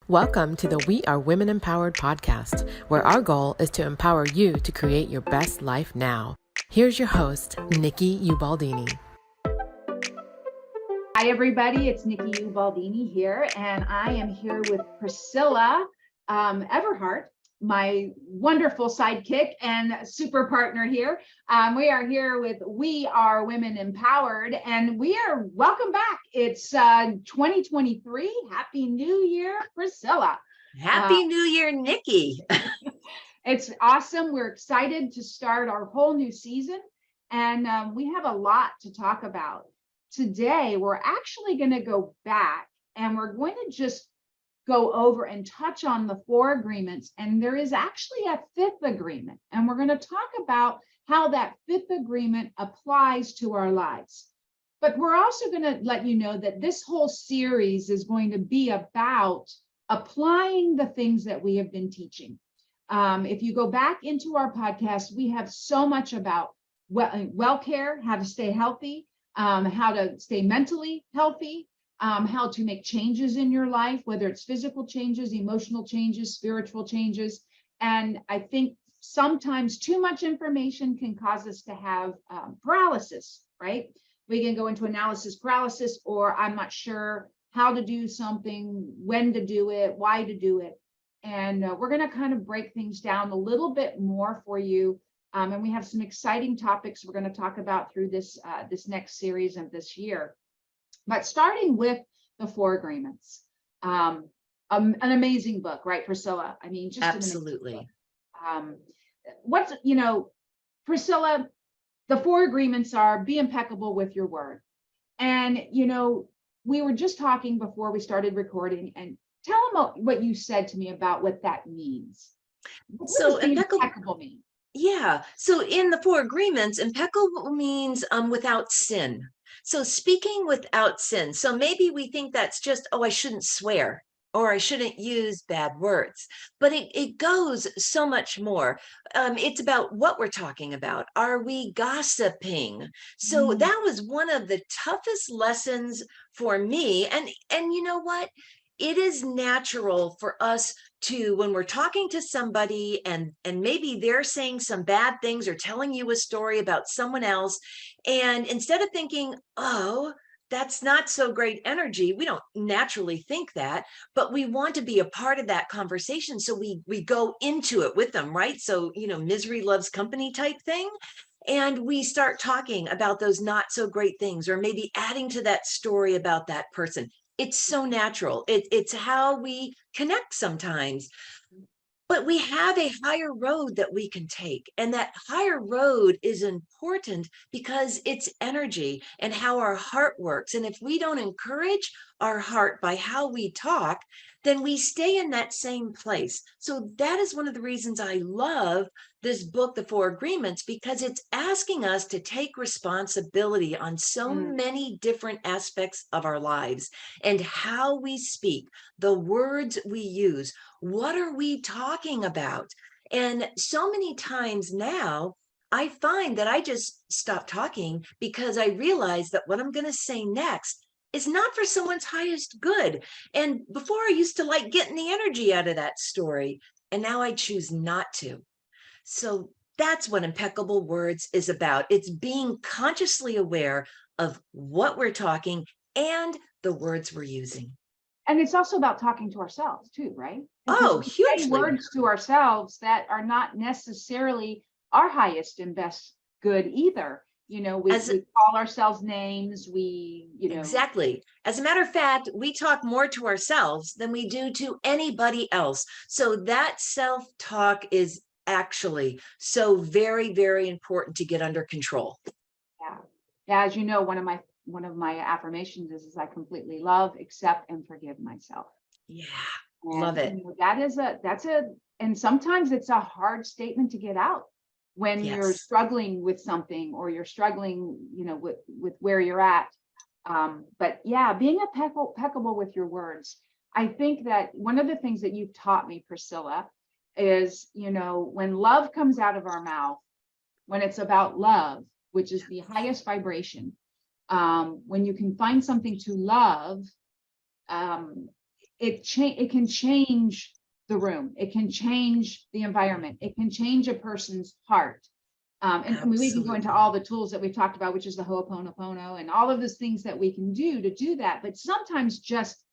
Welcome to the We Are Women Empowered podcast, where our goal is to empower you to create your best life now. Here's your host, Nikki Ubaldini. Hi, everybody. It's Nikki Ubaldini here, and I am here with Priscilla Everhart, my wonderful sidekick and super partner here. We are here with We Are Women Empowered, and welcome back. It's 2023. Happy New Year, Priscilla. Happy New Year, Nikki. It's awesome. We're excited to start our whole new season, and we have a lot to talk about. Today, we're actually going to go back and we're going to just go over and touch on the 4 agreements. And there is actually a 5th agreement. And we're going to talk about how that 5th agreement applies to our lives. But we're also going to let you know that this whole series is going to be about applying the things that we have been teaching. If you go back into our podcast, we have so much about well care, how to stay healthy, how to stay mentally healthy, how to make changes in your life, whether it's physical changes, emotional changes, spiritual changes. And I think sometimes too much information can cause us to have paralysis, right? We can go into analysis paralysis, or I'm not sure how to do something, when to do it, why to do it. And we're going to kind of break things down a little bit more for you. And we have some exciting topics we're going to talk about through this next series of this year. But starting with the 4 agreements, an amazing book, right, Priscilla? I mean, just absolutely. Priscilla, the 4 agreements are: be impeccable with your word. And, we were just talking before we started recording, and tell them what you said to me about what that means. What does impeccable mean? Yeah. So in the 4 agreements, impeccable means without sin. So speaking without sin. So maybe we think that's just, I shouldn't swear, or I shouldn't use bad words, but it goes so much more. It's about what we're talking about. Are we gossiping? So that was one of the toughest lessons for me. And you know what? It is natural for us to, when we're talking to somebody and maybe they're saying some bad things or telling you a story about someone else, and instead of thinking, oh, that's not so great energy, we don't naturally think that, but we want to be a part of that conversation. So we go into it with them, right? So, misery loves company type thing. And we start talking about those not so great things, or maybe adding to that story about that person. It's so natural. It's how we connect sometimes. But we have a higher road that we can take. And that higher road is important because it's energy and how our heart works. And if we don't encourage our heart by how we talk, then we stay in that same place. So that is one of the reasons I love this book, The 4 Agreements, because it's asking us to take responsibility on so many different aspects of our lives and how we speak, the words we use. What are we talking about? And so many times now, I find that I just stop talking because I realize that what I'm going to say next is not for someone's highest good. And before I used to like getting the energy out of that story, and now I choose not to. So that's what impeccable words is about. It's being consciously aware of what we're talking and the words we're using. And it's also about talking to ourselves too, right? Oh, hugely. Say words to ourselves that are not necessarily our highest and best good either. We call ourselves names. Exactly. As a matter of fact, we talk more to ourselves than we do to anybody else. So that self-talk is actually so very, very important to get under control. Yeah. As you know, one of my affirmations is I completely love, accept, and forgive myself. Yeah. Love it. And sometimes it's a hard statement to get out when you're struggling with something, or you're struggling, with where you're at. But yeah, being impeccable with your words. I think that one of the things that you've taught me, Priscilla, is, when love comes out of our mouth, when it's about love, which is the highest vibration, when you can find something to love, it can change the room. It can change the environment. It can change a person's heart. And I mean, we can go into Absolutely. all the tools that we've talked about, which is the Ho'oponopono and all of those things that we can do to do that. But sometimes just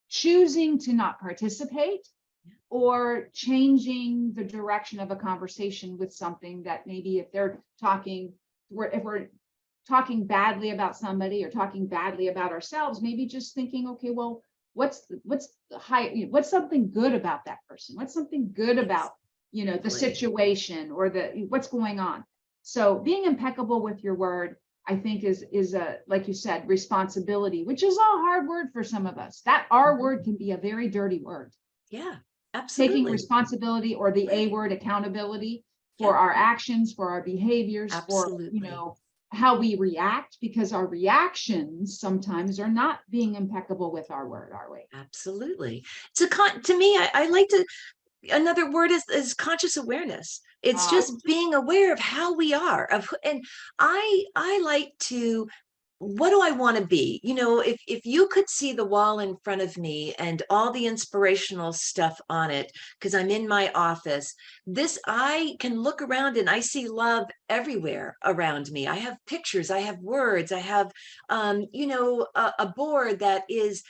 choosing to not participate or changing the direction of a conversation with something that maybe if they're talking, if we're talking badly about somebody or talking badly about ourselves, maybe just thinking, okay, well, what's something good about that person? What's something good about, the Exactly. situation or what's going on? So being impeccable with your word, I think is a, like you said, responsibility, which is a hard word for some of us. That R word can be a very dirty word. Yeah, Taking absolutely. responsibility, or the A word, accountability, for Yeah, our actions, for our behaviors, for, absolutely. how we react, because our reactions sometimes are not being impeccable with our word, are we? Absolutely. To me, I like to, another word is conscious awareness. It's Uh, just being aware of how we are, and I like to, what do I want to be? If you could see the wall in front of me and all the inspirational stuff on it, because I'm in my office, I can look around and I see love everywhere around me. I have pictures, I have words, I have, a board that is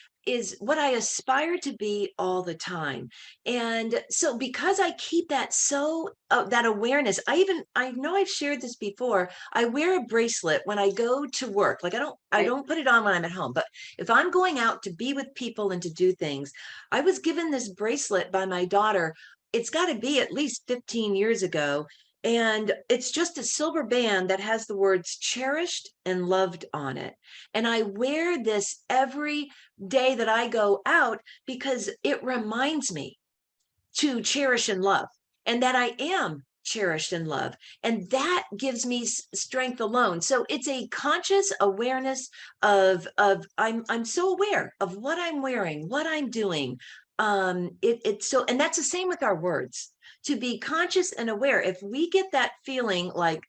what I aspire to be all the time. And so because I keep that, that awareness, I know I've shared this before. I wear a bracelet when I go to work. Like I right. don't put it on when I'm at home, but if I'm going out to be with people and to do things, I was given this bracelet by my daughter. It's got to be at least 15 years ago. And it's just a silver band that has the words cherished and loved on it. And I wear this every day that I go out because it reminds me to cherish and love, and that I am cherished and loved. And that gives me strength alone. So it's a conscious awareness of I'm so aware of what I'm wearing, what I'm doing. It's so, and that's the same with our words, to be conscious and aware. If we get that feeling like,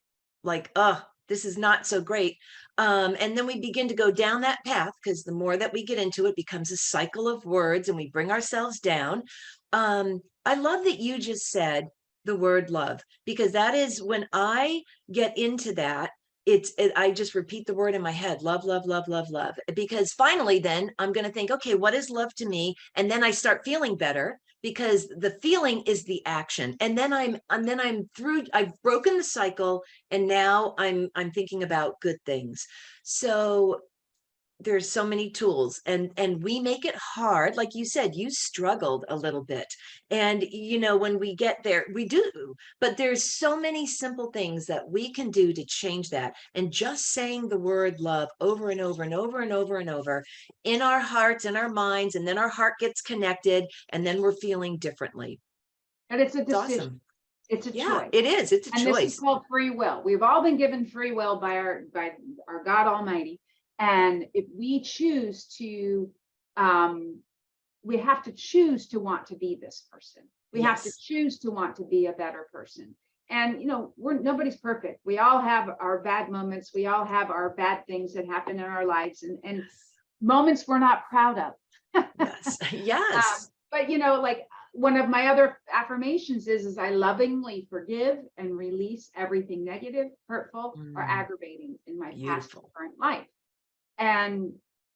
oh, this is not so great. And then we begin to go down that path, because the more that we get into it, becomes a cycle of words and we bring ourselves down. I love that you just said the word love, because that is when I get into that, I just repeat the word in my head, love, love, love, love, love, because finally then I'm going to think, okay, what is love to me? And then I start feeling better, because the feeling is the action. And then I'm through, I've broken the cycle, and now I'm thinking about good things. So there's so many tools, and we make it hard. Like you said, you struggled a little bit, and when we get there, we do, but there's so many simple things that we can do to change that. And just saying the word love over and over and over and over and over in our hearts and our minds, and then our heart gets connected, and then we're feeling differently. And it's a It's decision. awesome. It's a Yeah, choice. it is. It's a And this is choice. called free will. We've all been given free will by our God Almighty. And if we choose to, we have to choose to want to be this person. We have to Yes. choose to want to be a better person. And nobody's perfect. We all have our bad moments. We all have our bad things that happen in our lives, and moments we're not proud of. Yes. Yes. But like one of my other affirmations is I lovingly forgive and release everything negative, hurtful, or aggravating in my past and Beautiful. current life. And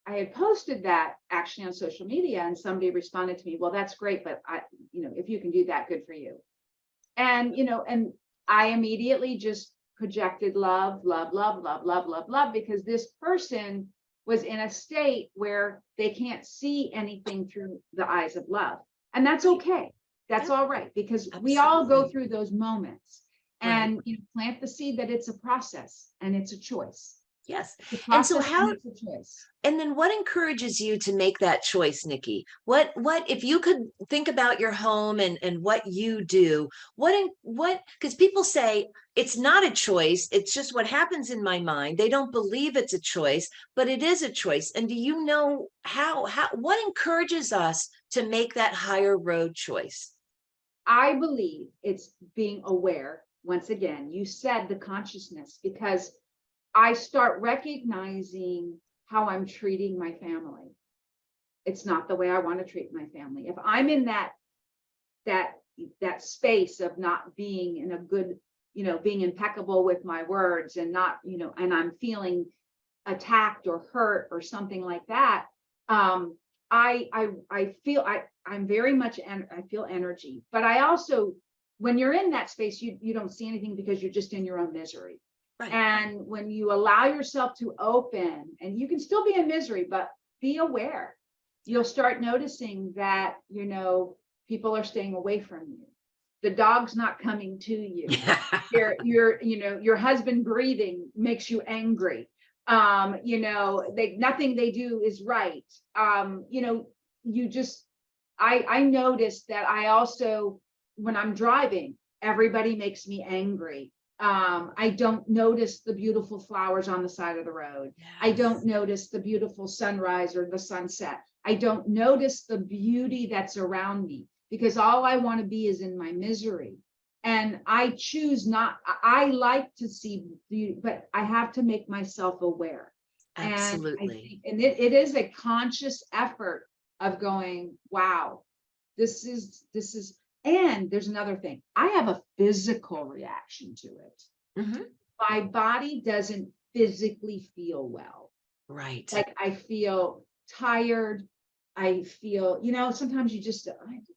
I had posted that actually on social media, and somebody responded to me, well, that's great, but if you can do that, good for you. And and I immediately just projected love, love, love, love, love, love, love, because this person was in a state where they can't see anything through the eyes of love. And that's okay. That's Yeah, all right, because we all go absolutely. through those moments. Right. And plant the seed that it's a process and it's a choice. Yes. It's a And so process and it's a choice. and then what encourages you to make that choice, Nikki? What, if you could think about your home and what you do, because people say it's not a choice, it's just what happens in my mind. They don't believe it's a choice, but it is a choice. And do you know what encourages us to make that higher road choice? I believe it's being aware. Once again, you said the consciousness, because I start recognizing how I'm treating my family. it's not the way I want to treat my family. If I'm in that space of not being in a good, being impeccable with my words and not, and I'm feeling attacked or hurt or something like that, I feel I'm very much, and I feel energy. But I also, when you're in that space, you don't see anything because you're just in your own misery. Right. And when you allow yourself to open, and you can still be in misery, but be aware, you'll start noticing that, people are staying away from you. The dog's not coming to you. Your husband breathing makes you angry. Nothing they do is right. I noticed that I also, when I'm driving, everybody makes me angry. I don't notice the beautiful flowers on the side of the road. Yes. I don't notice the beautiful sunrise or the sunset. I don't notice the beauty that's around me, because all I want to be is in my misery. And I choose not, I like to see beauty, but I have to make myself aware. Absolutely. And it is a conscious effort of going, wow, this is, and there's another thing. I have a physical reaction to it. Mm-hmm. My body doesn't physically feel well. Right. Like I feel tired. I feel, sometimes you just,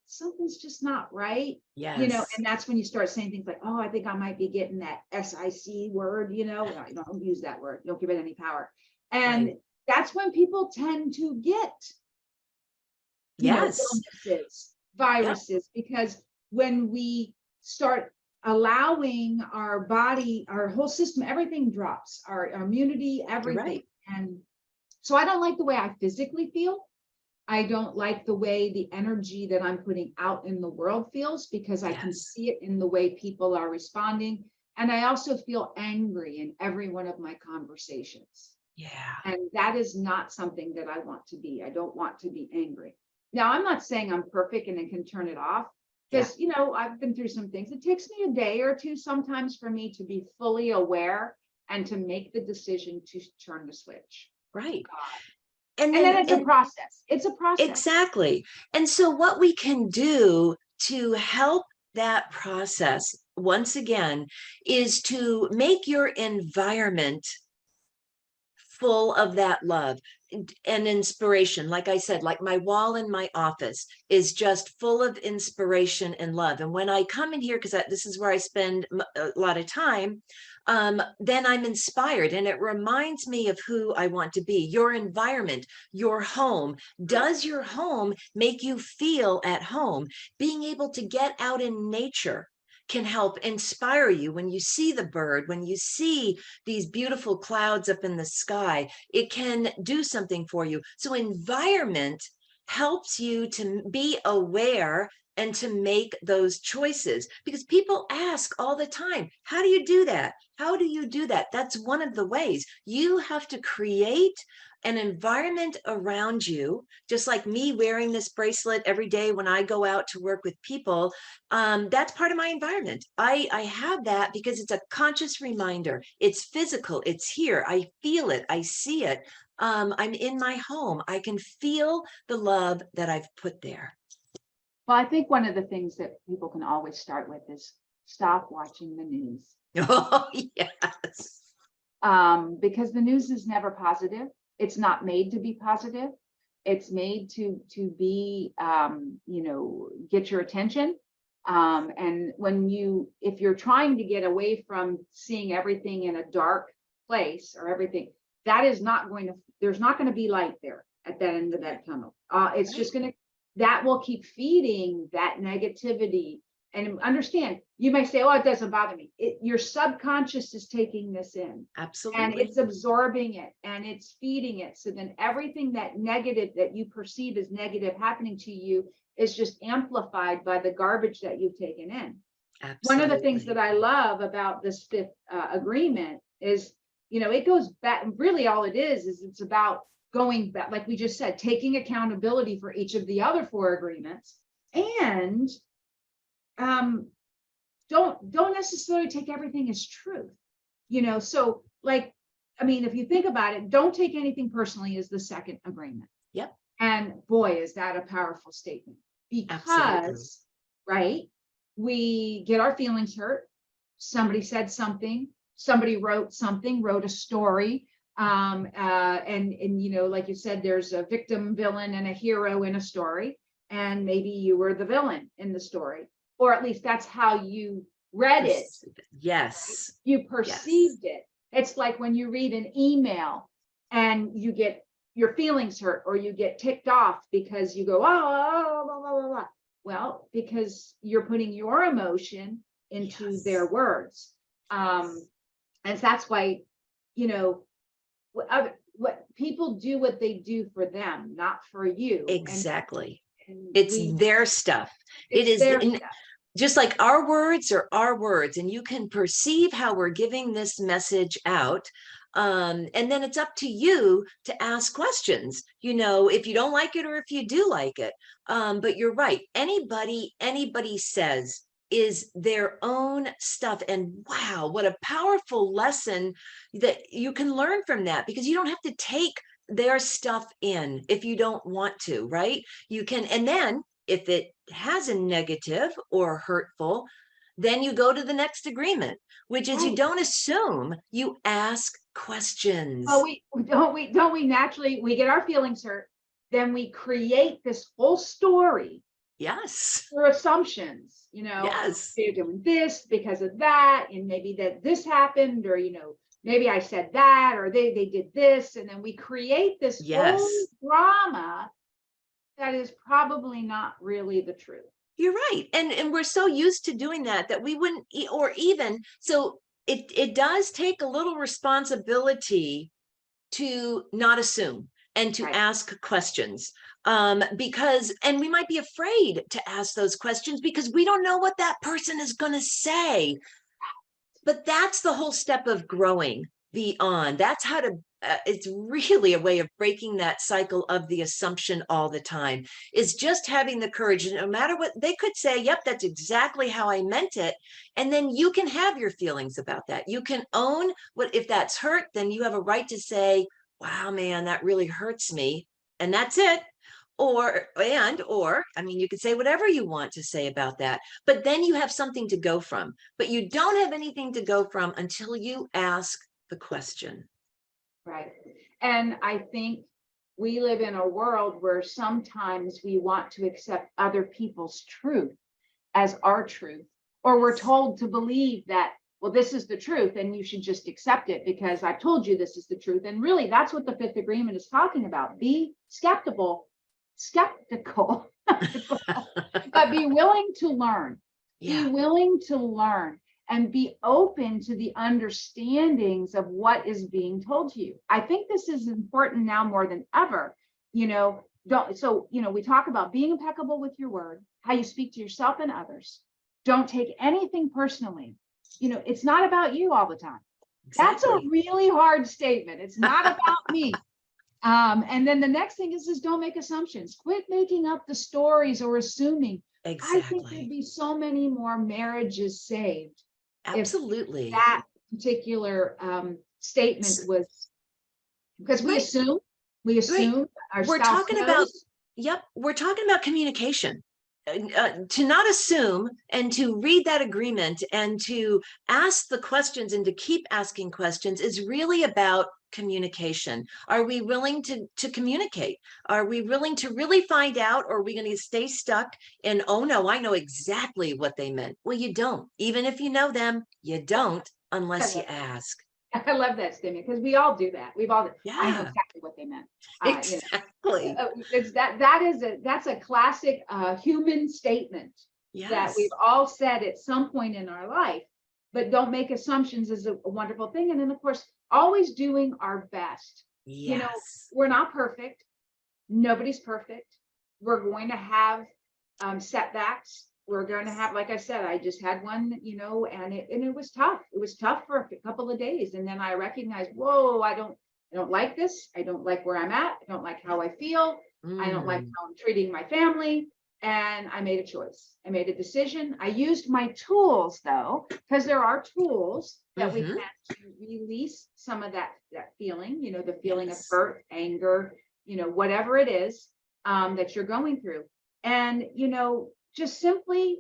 something's just not right. Yes. And that's when you start saying things like, oh, I think I might be getting that SIC word, don't use that word. Don't give it any power. And that's when people tend to get, illnesses, viruses, because when we start allowing our body, our whole system, everything drops, our immunity, everything. Right. And so I don't like the way I physically feel. I don't like the way the energy that I'm putting out in the world feels, because I can see it in the way people are responding. And I also feel angry in every one of my conversations. Yeah. And that is not something that I want to be. I don't want to be angry. Now, I'm not saying I'm perfect and I can turn it off, because, I've been through some things. It takes me a day or two sometimes for me to be fully aware and to make the decision to turn the switch. Right. And then it's a process. It's a process. Exactly. And so what we can do to help that process, once again, is to make your environment full of that love and inspiration. Like I said, like my wall in my office is just full of inspiration and love. And when I come in here, because this is where I spend a lot of time, then I'm inspired, and it reminds me of who I want to be. Your environment, your home. Does your home make you feel at home? Being able to get out in nature can help inspire you. When you see the bird, when you see these beautiful clouds up in the sky, it can do something for you. So environment helps you to be aware and to make those choices, because people ask all the time, how do you do that? How do you do that? That's one of the ways. You have to create an environment around you, just like me wearing this bracelet every day when I go out to work with people. That's part of my environment. I have that because it's a conscious reminder. It's physical. It's here. I feel it. I see it. I'm in my home. I can feel the love that I've put there. Well, I think one of the things that people can always start with is stop watching the news. Oh, yes. Because the news is never positive. It's not made to be positive. It's made to be, get your attention. And if you're trying to get away from seeing everything in a dark place or everything, there's not going to be light there at that end of that tunnel. It's just that will keep feeding that negativity. And understand, you may say, oh, it doesn't bother me. Your subconscious is taking this in. Absolutely. And it's absorbing it and it's feeding it. So then everything that negative that you perceive as negative happening to you is just amplified by the garbage that you've taken in. Absolutely. One of the things that I love about this fifth agreement is, it goes back, really all it is it's about going back, like we just said, taking accountability for each of the other 4 agreements, and don't necessarily take everything as truth, so if you think about it, don't take anything personally is the second agreement. Yep. And boy, is that a powerful statement, Absolutely. because, right, we get our feelings hurt. Somebody said something, somebody wrote something, wrote a story. And like you said, there's a victim, villain, and a hero in a story. And maybe you were the villain in the story, or at least that's how you read it. Yes. You perceived it. It's like when you read an email and you get your feelings hurt, or you get ticked off because you go, oh, blah, blah, blah, blah. Well, because you're putting your emotion into their words. And that's why, what people do, what they do for them, not for you. Exactly. And It's their stuff. It it's is their stuff. just like our words are our words, and you can perceive how we're giving this message out. And then it's up to you to ask questions, if you don't like it or if you do like it. But you're right. Anybody says is their own stuff. And wow, what a powerful lesson that you can learn from that, because you don't have to take their stuff in if you don't want to, right? You can, and then if it has a negative or hurtful, then you go to the next agreement, which is you don't assume, you ask questions. Oh, we naturally, we get our feelings hurt, then we create this whole story. Yes. For assumptions, Yes. they're doing this because of that, and maybe that this happened, or maybe I said that, or they did this, and then we create this whole drama that is probably not really the truth. You're right. And we're so used to doing that we wouldn't, or even, so it does take a little responsibility to not assume and to ask questions, because, and we might be afraid to ask those questions because we don't know what that person is going to say. But that's the whole step of growing beyond. That's how to, it's really a way of breaking that cycle of the assumption all the time, is just having the courage. No matter what they could say, yep, that's exactly how I meant it. And then you can have your feelings about that. You can own what, if that's hurt, then you have a right to say, wow, man, that really hurts me. And that's it. Or, I mean, you could say whatever you want to say about that, but then you have something to go from. But you don't have anything to go from until you ask the question. Right. And I think we live in a world where sometimes we want to accept other people's truth as our truth, or we're told to believe that, well, this is the truth and you should just accept it because I've told you this is the truth. And really, that's what the fifth agreement is talking about. Be skeptical, but be willing to learn. Be willing to learn and be open to the understandings of what is being told to you. I think this is important now more than ever. We talk about being impeccable with your word, how you speak to yourself and others. Don't take anything personally. It's not about you all the time. Exactly. That's a really hard statement. It's not about me. And then the next thing is don't make assumptions. Quit making up the stories or assuming. Exactly. I think there'd be so many more marriages saved. Absolutely. If that particular statement was, because we assume our we're spouse talking knows. We're talking about communication. To not assume and to read that agreement and to ask the questions and to keep asking questions is really about communication. Are we willing to communicate? Are we willing to really find out, or are we going to stay stuck in, oh no, I know exactly what they meant? Well, you don't. Even if you know them, you don't unless you ask. I love that statement because we all do that. We've all, I know exactly what they meant. Exactly. That's a classic human statement that we've all said at some point in our life, but don't make assumptions is a wonderful thing. And then of course, always doing our best. Yes. We're not perfect. Nobody's perfect. We're going to have setbacks. We're going to have, like I said, I just had one, and it was tough. It was tough for a couple of days. And then I recognized, whoa, I don't like this. I don't like where I'm at. I don't like how I feel. I don't like how I'm treating my family. And I made a choice. I made a decision. I used my tools though, because there are tools that we can to release some of that feeling, the feeling of hurt, anger, whatever it is. that you're going through. And, just simply,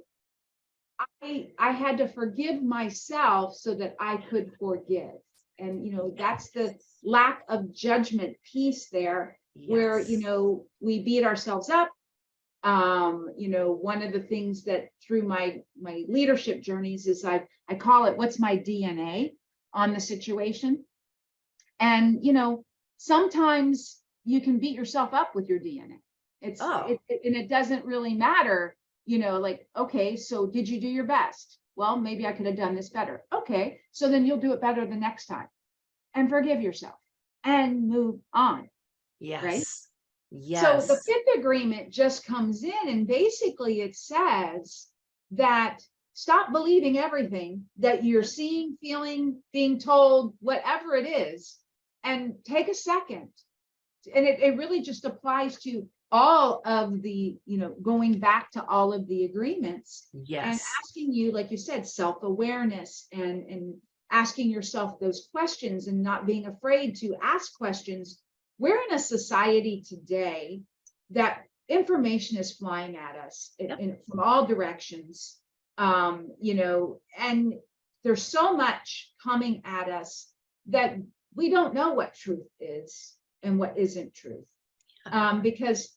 I had to forgive myself so that I could forgive. And, that's the lack of judgment piece there, where, Yes. we beat ourselves up. One of the things that through my leadership journeys is I call it, what's my DNA on the situation? And, sometimes you can beat yourself up with your DNA. Oh, And it doesn't really matter, like, okay, so did you do your best? Well, maybe I could have done this better. Okay, so then you'll do it better the next time, and forgive yourself and move on, right? yes. So the Yes. fifth agreement just comes in, and basically it says that stop believing everything that you're seeing, feeling, being told, whatever it is, and take a second. And it really just applies to all of the, going back to all of the agreements, and Yes. asking you, like you said, self-awareness, and asking yourself those questions, and not being afraid to ask questions. We're in a society today that information is flying at us Yep. from all directions. And there's so much coming at us that we don't know what truth is and what isn't truth. Because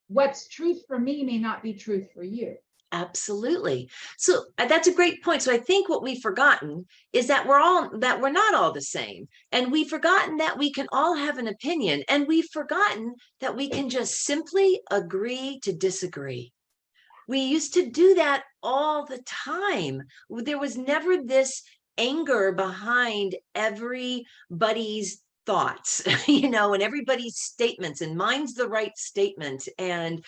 what's truth for me may not be truth for you. Absolutely. So that's a great point. So I think what we've forgotten is that we're not all the same. And we've forgotten that we can all have an opinion, and we've forgotten that we can just simply agree to disagree. We used to do that all the time. There was never this anger behind everybody's thoughts, and everybody's statements, and mine's the right statement. And,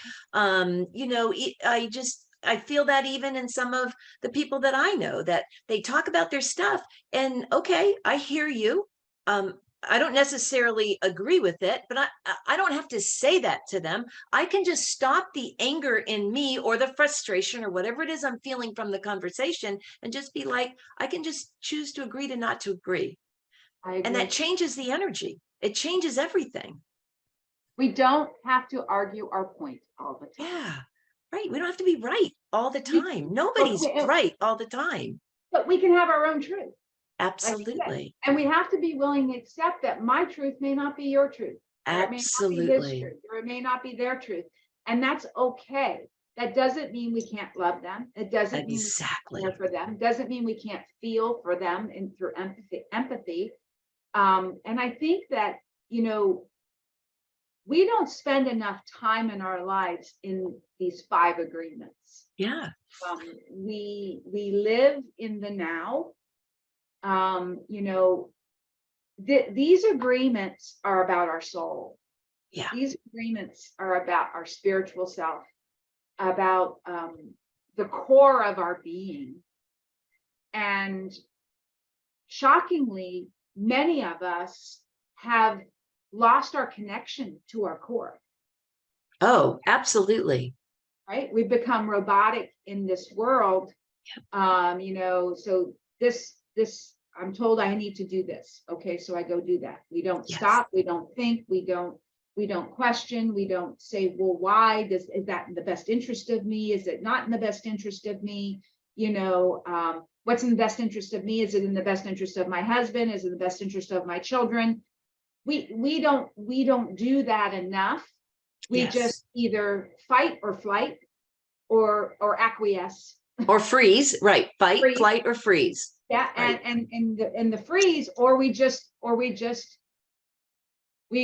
I feel that even in some of the people that I know, that they talk about their stuff, and okay, I hear you. I don't necessarily agree with it, but I don't have to say that to them. I can just stop the anger in me, or the frustration, or whatever it is I'm feeling from the conversation, and just be like, I can just choose to agree to not to agree. I And that agree. changes the energy. It changes everything. We don't have to argue our point all the time. Yeah, right. We don't have to be right all the We, time. Nobody's okay, right all the time. but we can have our own truth, like you said. Absolutely. And we have to be willing to accept that my truth may not be your truth, or it may not be his Absolutely. truth, or it may not be their truth. And that's okay. That doesn't mean we can't love them. It doesn't mean we can't care Exactly. for them. It doesn't mean we can't feel for them and through empathy. And I think that, we don't spend enough time in our lives in these 5 agreements. Yeah. We live in the now. These agreements are about our soul. Yeah. These agreements are about our spiritual self, about the core of our being. And shockingly, many of us have lost our connection to our core. Oh, absolutely. Right? We've become robotic in this world. So this I'm told I need to do this. Okay, so I go do that. We don't Yes. stop, we don't think, we don't question, we don't say, well, why is that in the best interest of me? Is it not in the best interest of me? What's in the best interest of me? Is it in the best interest of my husband? Is it in the best interest of my children? We don't do that enough. We Yes. just either fight or flight, or acquiesce. Or freeze, right? Fight, Freeze. flight, or freeze. Yeah, Right. and in the freeze, or we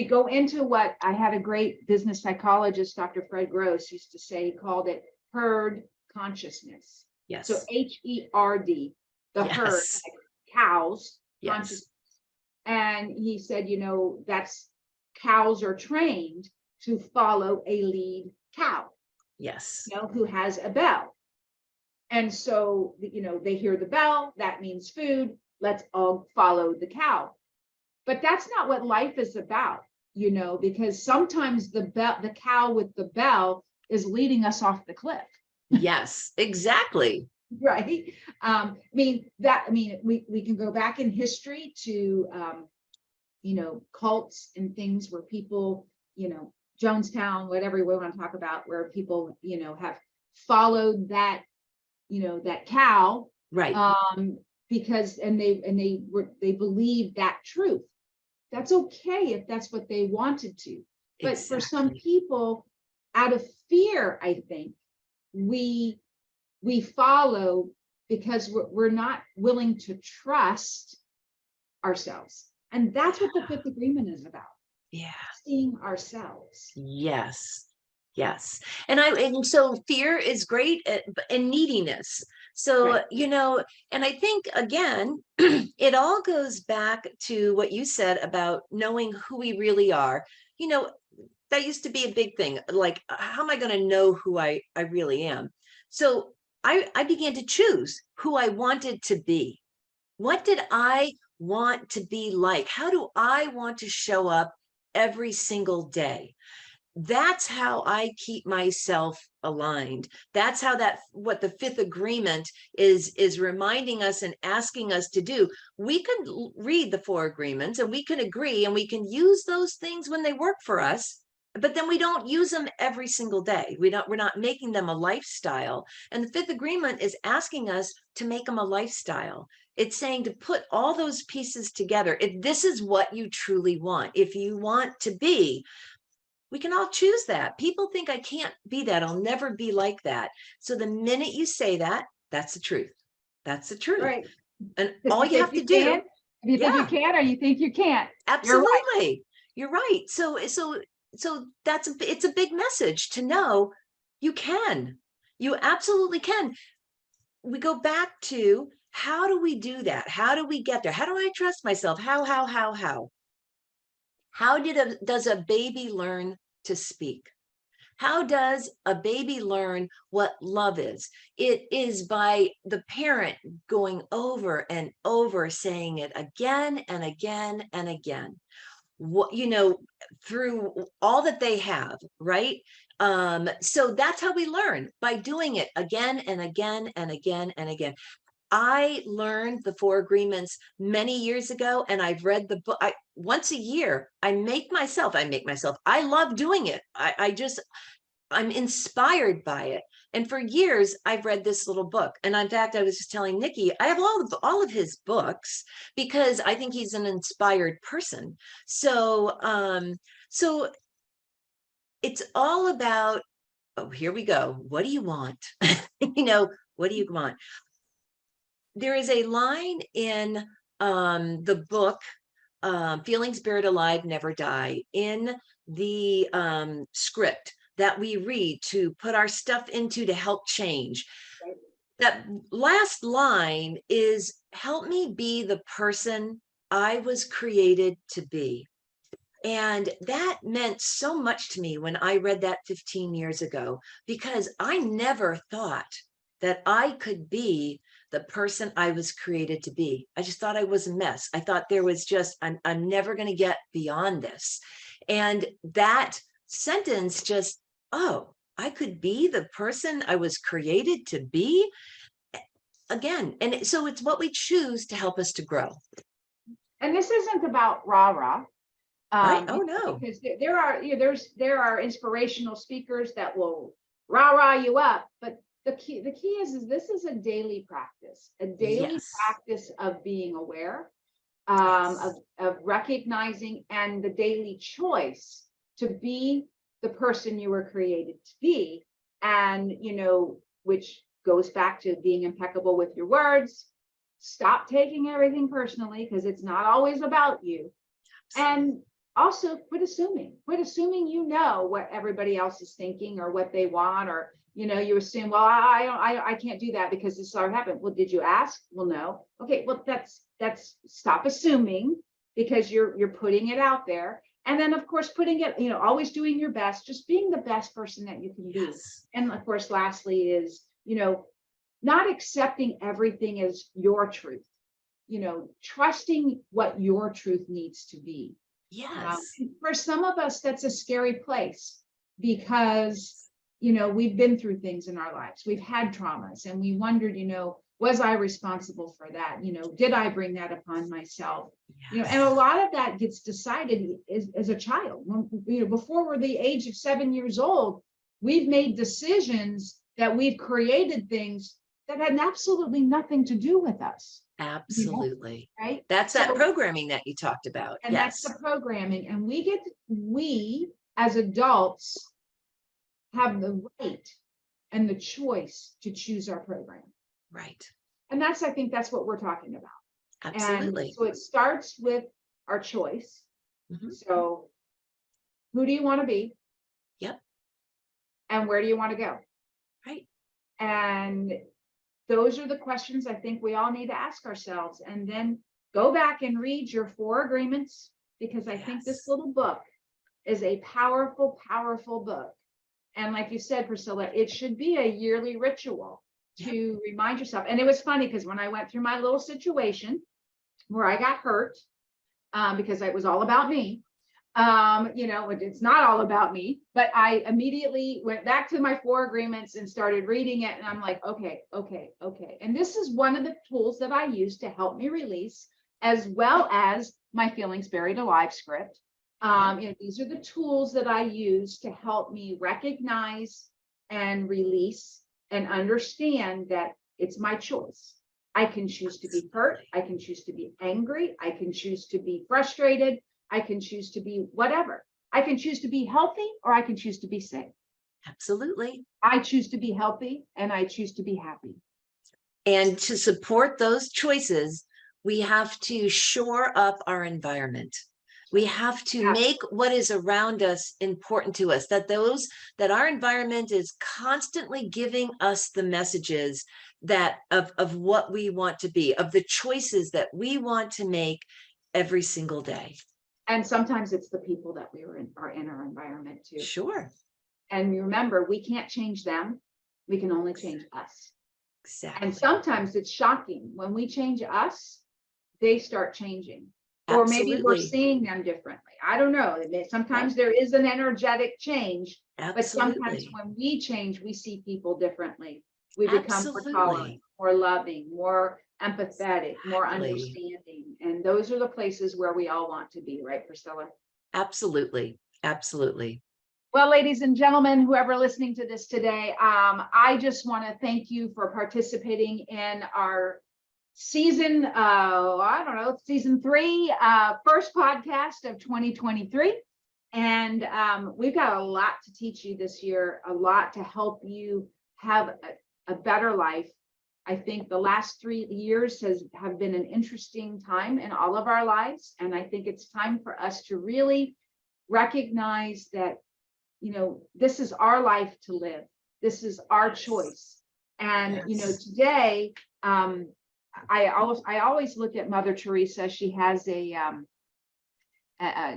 go into what I had a great business psychologist, Dr. Fred Gross, used to say. He called it herd consciousness. Yes. So HERD, the herd, Yes. like cows, Yes. consciousness. And he said, that's cows are trained to follow a lead cow, Yes. who has a bell. And so, they hear the bell, that means food, let's all follow the cow. But that's not what life is about, because sometimes the cow with the bell is leading us off the cliff. Yes, exactly. Right. We can go back in history to cults and things where people, Jonestown, whatever we want to talk about, where people, have followed that, that cow, Right. because they believe that truth. That's okay if that's what they wanted to. But for some Exactly. people, out of fear, I think we follow because we're not willing to trust ourselves. And that's what the fifth agreement is about. Yeah. Seeing ourselves. Yes. Yes. And so fear is great and neediness. So, Right. and I think again, it all goes back to what you said about knowing who we really are. You know, that used to be a big thing. Like, how am I going to know who I really am? So I began to choose who I wanted to be. What did I want to be like? How do I want to show up every single day? That's how I keep myself aligned. That's how what the fifth agreement is reminding us and asking us to do. We can read the four agreements and we can agree and we can use those things when they work for us, but then we don't use them every single day. We're not making them a lifestyle. And the fifth agreement is asking us to make them a lifestyle. It's saying to put all those pieces together. If this is what you truly want, if you want to be, we can all choose that. People think I can't be that. I'll never be like that. So the minute you say that, that's the truth. That's the truth. Right. And If all you you think have to you can, do, if you think you yeah, can, or you think you can't, you're right. absolutely. You're right. So it's a big message to know you can. You absolutely can. We go back to, how do we do that? How do we get there? How do I trust myself? How? How does a baby learn to speak? How does a baby learn what love is? It is by the parent going over and over, saying it again and again and again. What, through all that they have, right? So that's how we learn, by doing it again and again and again and again. I learned the four agreements many years ago, and I've read the book. Once a year, I make myself. I love doing it. I'm inspired by it. And for years, I've read this little book. And in fact, I was just telling Nikki, I have all of his books because I think he's an inspired person. So it's all about, oh, here we go. What do you want? What do you want? There is a line in the book, Feelings Buried Alive, Never Die, in the script that we read to put our stuff into to help change. That last line is, help me be the person I was created to be. And that meant so much to me when I read that 15 years ago, because I never thought that I could be the person I was created to be. I just thought I was a mess. I thought there was just, I'm never going to get beyond this. And that sentence just, oh, I could be the person I was created to be again. And so it's what we choose to help us to grow. And this isn't about rah-rah. Right? Oh, no. Because there are inspirational speakers that will rah you up, but the key is this is a daily practice Yes. of being aware, Yes. of recognizing, and the daily choice to be the person you were created to be, and which goes back to being impeccable with your words. Stop taking everything personally, because it's not always about you. And also quit assuming what everybody else is thinking or what they want, or you assume, well, I can't do that because this already happened. Well, did you ask? Well, no. Okay, well, that's stop assuming, because you're putting it out there. And then of course putting it, always doing your best, just being the best person that you can be. Yes. And of course lastly is not accepting everything as your truth, trusting what your truth needs to be. Yes. For some of us, that's a scary place, because we've been through things in our lives. We've had traumas and we wondered, was I responsible for that? Did I bring that upon myself? And a lot of that gets decided as a child. Before we're the age of 7 years old, we've made decisions that we've created things that had absolutely nothing to do with us. Absolutely. Right. That's that programming that you talked about. And that's the programming. And we as adults have the right and the choice to choose our program. Right. And I think that's what we're talking about. Absolutely. And so it starts with our choice. Mhm. So who do you want to be? Yep. And where do you want to go? Right. And those are the questions I think we all need to ask ourselves, and then go back and read your 4 agreements, because I think this little book is a powerful, powerful book. And like you said, Priscilla, it should be a yearly ritual to remind yourself. And it was funny because when I went through my little situation where I got hurt, because it was all about me, it's not all about me, but I immediately went back to my 4 agreements and started reading it. And I'm like, okay. And this is one of the tools that I use to help me release, as well as my Feelings Buried Alive script. These are the tools that I use to help me recognize and release and understand that it's my choice. I can choose to be hurt. I can choose to be angry. I can choose to be frustrated. I can choose to be whatever. I can choose to be healthy, or I can choose to be sick. Absolutely. I choose to be healthy, and I choose to be happy. And to support those choices, we have to shore up our environment. We have to make what is around us important to us, that our environment is constantly giving us the messages of what we want to be, of the choices that we want to make every single day. And sometimes it's the people that are in our environment too. Sure. And remember, we can't change them. We can only change us. Exactly. And sometimes it's shocking when we change us, they start changing. Absolutely. Or maybe we're seeing them differently. I don't know. Sometimes there is an energetic change, but sometimes when we change, we see people differently. We become more tolerant, more loving, more empathetic, more understanding. And those are the places where we all want to be, right, Priscilla? Absolutely. Absolutely. Well, ladies and gentlemen, whoever listening to this today, I just want to thank you for participating in our season, season 3, first podcast of 2023. And we've got a lot to teach you this year, a lot to help you have a better life. I think the last 3 years have been an interesting time in all of our lives. And I think it's time for us to really recognize that, this is our life to live. This is our choice. And, today, I always look at Mother Teresa. She has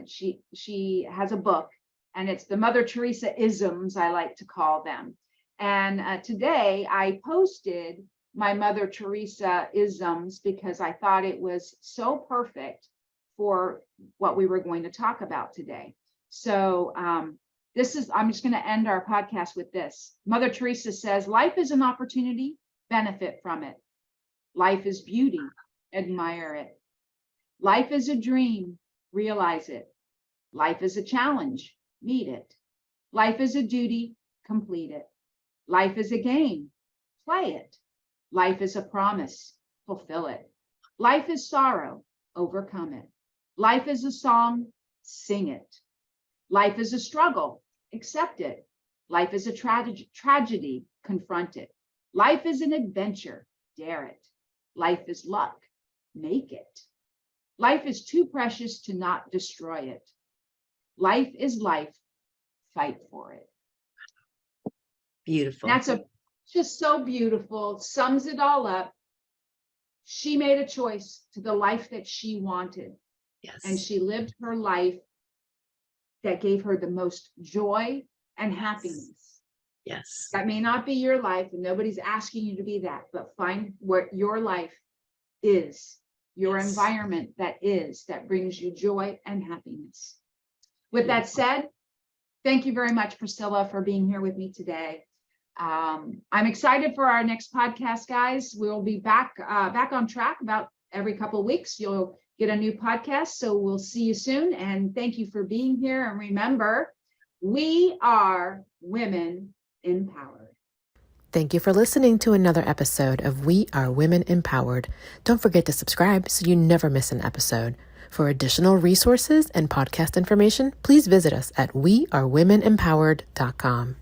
she has a book, and it's the Mother Teresa isms, I like to call them. And today I posted my Mother Teresa isms because I thought it was so perfect for what we were going to talk about today. So I'm just going to end our podcast with this. Mother Teresa says, life is an opportunity, benefit from it. Life is beauty, admire it. Life is a dream, realize it. Life is a challenge, meet it. Life is a duty, complete it. Life is a game, play it. Life is a promise, fulfill it. Life is sorrow, overcome it. Life is a song, sing it. Life is a struggle, accept it. Life is a tragedy, confront it. Life is an adventure, dare it. Life is luck, make it. Life is too precious to not destroy it. Life is life, fight for it. Beautiful. That's just so beautiful, sums it all up. She made a choice to the life that she wanted. Yes. And she lived her life that gave her the most joy and happiness. Yes. That may not be your life, and nobody's asking you to be that, but find what your life is, your environment that brings you joy and happiness. With that said, Thank you very much, Priscilla, for being here with me today. I'm excited for our next podcast, guys. We'll be back on track about every couple of weeks. You'll get a new podcast. So we'll see you soon. And thank you for being here. And remember, we are women empowered. Thank you for listening to another episode of We Are Women Empowered. Don't forget to subscribe so you never miss an episode. For additional resources and podcast information, please visit us at wearewomenempowered.com.